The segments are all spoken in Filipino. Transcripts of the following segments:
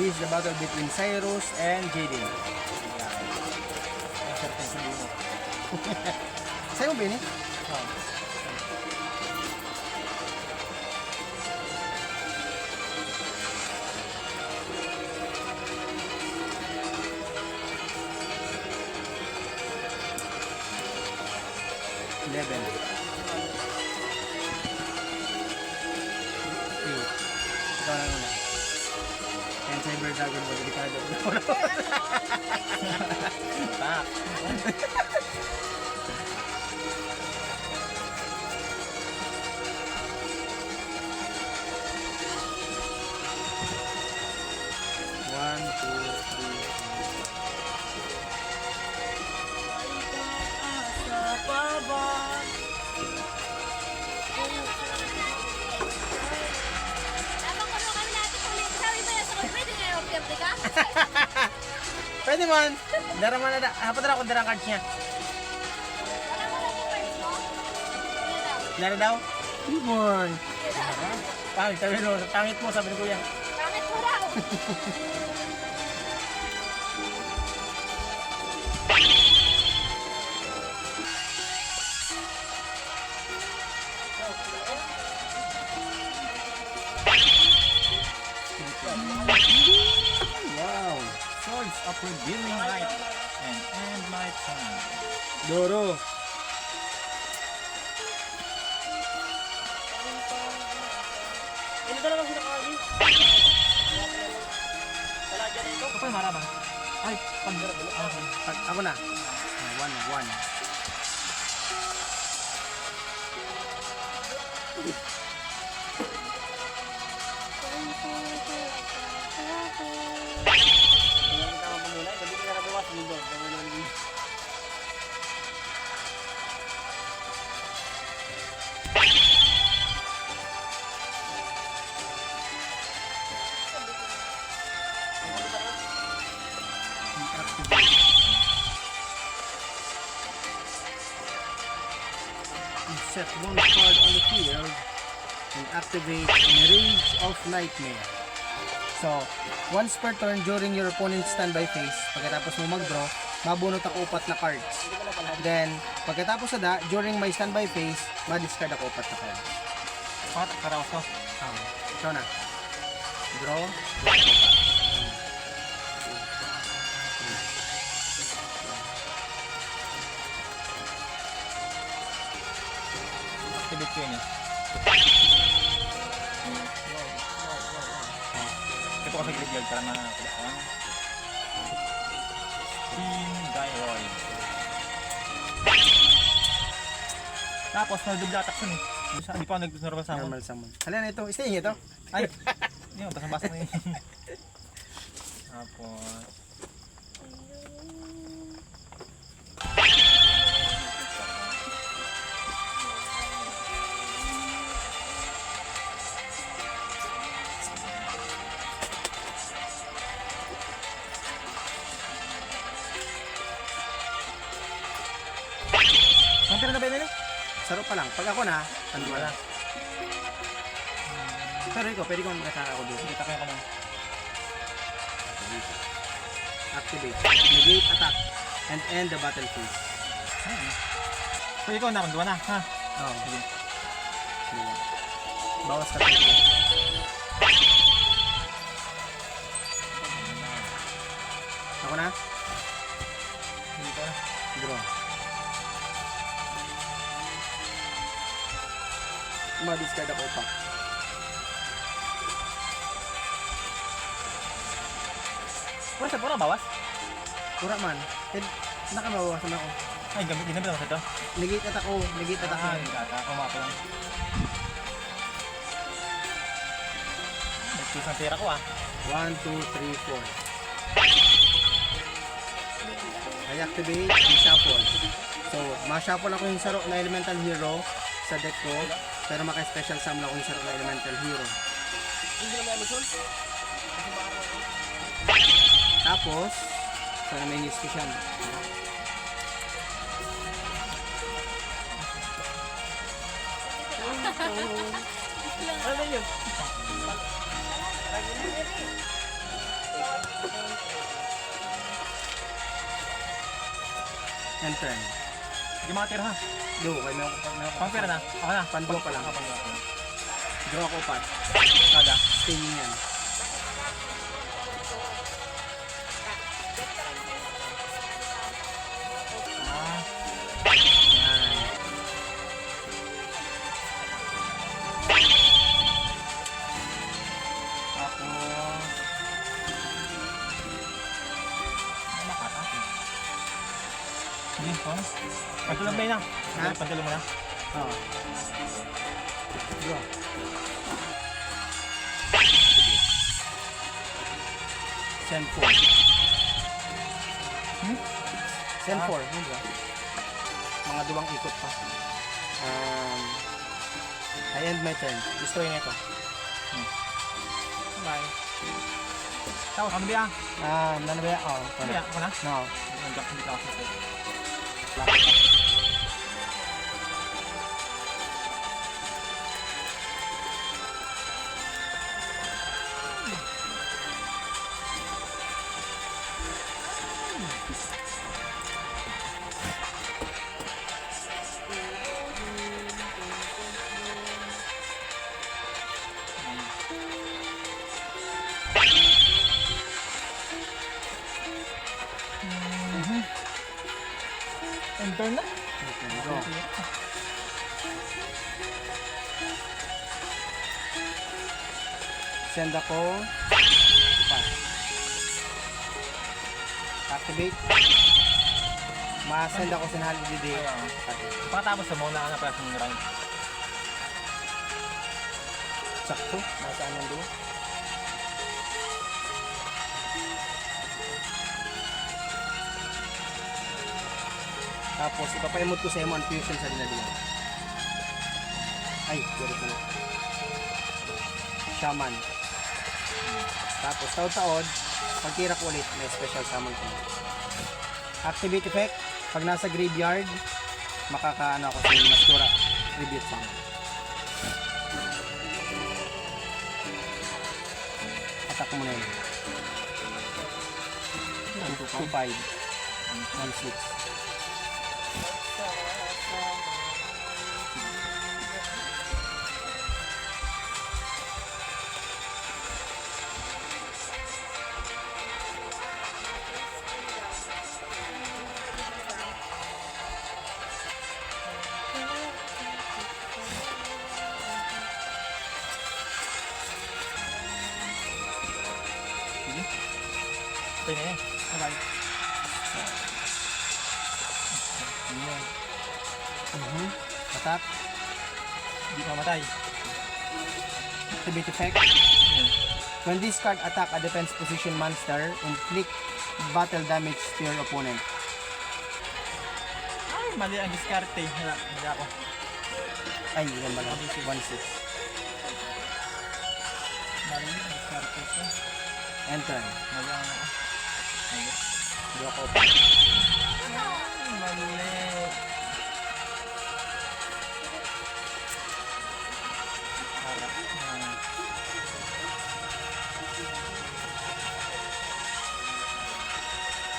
is the battle between Cyrus and Jaden. Sa'yo ba yun eh? Oo. Level. Ikaw na muna. And Cyber Dragon mo, delikado. Tak. One, two, three. Habang kuno kami natin ulit. Sabi ba yan sa kanya, pwede na yung order ka? Pwede man. Dara man na. Hapon na ako dara cards niya. Wala mo lang yung cards mo? Hindi daw. Dara daw? Hindi man. Hindi daw. Pangit, sabi mo. Pangit mo, sabi ni Kuya. Bakit mo raw? Wow. Swords of Revealing Light and end my time. Doro. Ini talaga sila kami. Kapag marabang. Ay, pagdarap. Ako na. One. Kaya kita ka pamulay, gabi ka na bawas mundo. Set one card on the field and activate Rage of Nightmare. So, once per turn during your opponent's standby phase, pagkatapos mo mag-draw, mabunot ako 4 na cards. Then, pagkatapos na during my standby phase, ma-discard ako 4 na cards. Pangat, karaos ko. Ikaw na. Draw. Activate ko yun eh. Ito ko sa gilid-gilid para makakalakan. Team Gyroid. Tapos, nag-double attack yun eh. Hindi pa ako nag-normal summon. Normal summon. Halina na ito. Stay ito. Ay! Yun, basang-basa na yun. Tapos... Ang pera na ba yun eh? Saro pa lang. Pag ako na, ano wala. Pero ikaw, pwede kong nakaka ako dito. Kita ko yung kanong. Activate. Negate attack. And end the battle phase. So ikaw na, maggawa na, ha? Oo. Sige. Diba? Bawas ka dito. Ako na? Dito na. Draw. Ma-discard ako pa. Pura sa pura, bawas? Pura man. Nakabawasan ako. Ay, gamit din na ba ito? Negate attack ko. Negate attack ko. Hindi ka, kumapa lang. Nag-choose ng pera ko ah. 1, 2, 3, 4. I activate and shuffle. So, ma-shuffle ako yung saro na elemental hero sa deck ko. Pero maka-special summon ako yung saro na elemental hero. Hindi na may mission. Tapos, sana may news ko siya. Ano ba yun? End turn. Hindi mga tira ha. Do, kay may ako Pang pera na. Ako na. Pan-draw pa lang. Ako na. Draw ako upat. Kada. Staying yan. Ah. Yan. Tapos. Makatapos. Hindi, ano? Pantulong ba yun na? Ha? Pantulong mo na? Oo. Draw. Send 4. Send 4. Hindi ba? Mga duwang ikot pa. I end my turn. Destroy na ito. Bye. Tapos, ano ba yan? Ano ba yan? Oh, Ano ba yan? Ako na? No. Hindi ka ako. Enter na? Draw. Send ako. Pass. Activate. Ma-send ako sa holiday. Pagkatapos sa muna na para sa round. Sakto. Masaan ang duwa. Tapos ipapaimod ko sa Emon Fusion sa dinadila. Ay, gano'n ko na. Shaman. Tapos taod-taod, pagtira ko ulit, may special summon ko. Activate effect, pag nasa graveyard, makakaano ako sa Mastura Tribute Summon. Attack mo na yun. 2-5. 1-6. Okay na yan. Okay. Attack. Hindi ka mamatay. Activate effect. When this card attack a defense position monster, inflict battle damage to your opponent. Ay, mali ang diskarte. Mali ako. Ay, yan ba lang? 1-6. Mali ang diskarte ko. Enter. Mali ang ako. Mali. Draw ko. Mali. Harap na.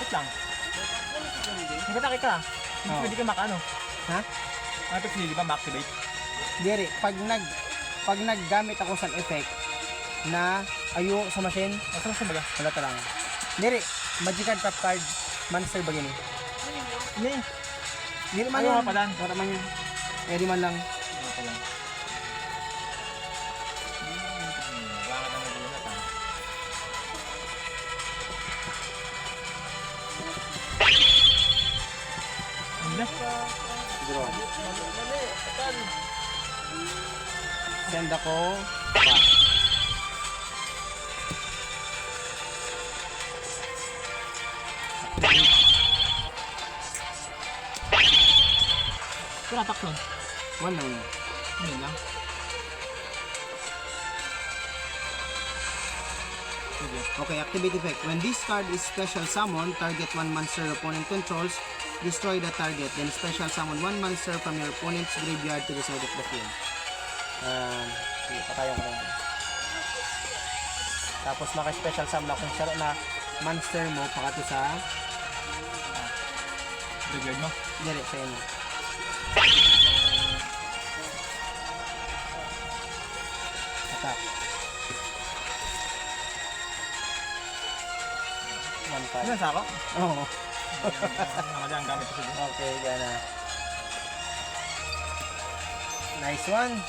Wait lang. Nagkatake ka. Hindi Oo. pwede ka makaano. Ha? Ano ito pinili ba? Ma-activate? Diri, pag naggamit ako sa effect na ayo sa machine, Masarap siya baga? wala lang. Diri, magic card, top card, monster ba gini? Hindi. Diri man Ayaw yun. nga pala. Wala man yun. Eh, di man lang. Ano pa lang? Bakit ang nagulat ah? Hindi. Draw. Send ako. Pass. Pero attack nun. One lang. Hindi lang. Sige. Okay, activate effect. When this card is special summon, target one monster your opponent controls, destroy the target, then special summon one monster from your opponent's graveyard to the side of the field. Sige, patayon ko lang. Tapos maka-special summon na kung saro na monster mo pakati sa Trigger mo. Dire sa inyo. Attack. 1-5. Ilan sa ako? Oo. Nakadyan gamit ko sila. Okay, gana. Nice one.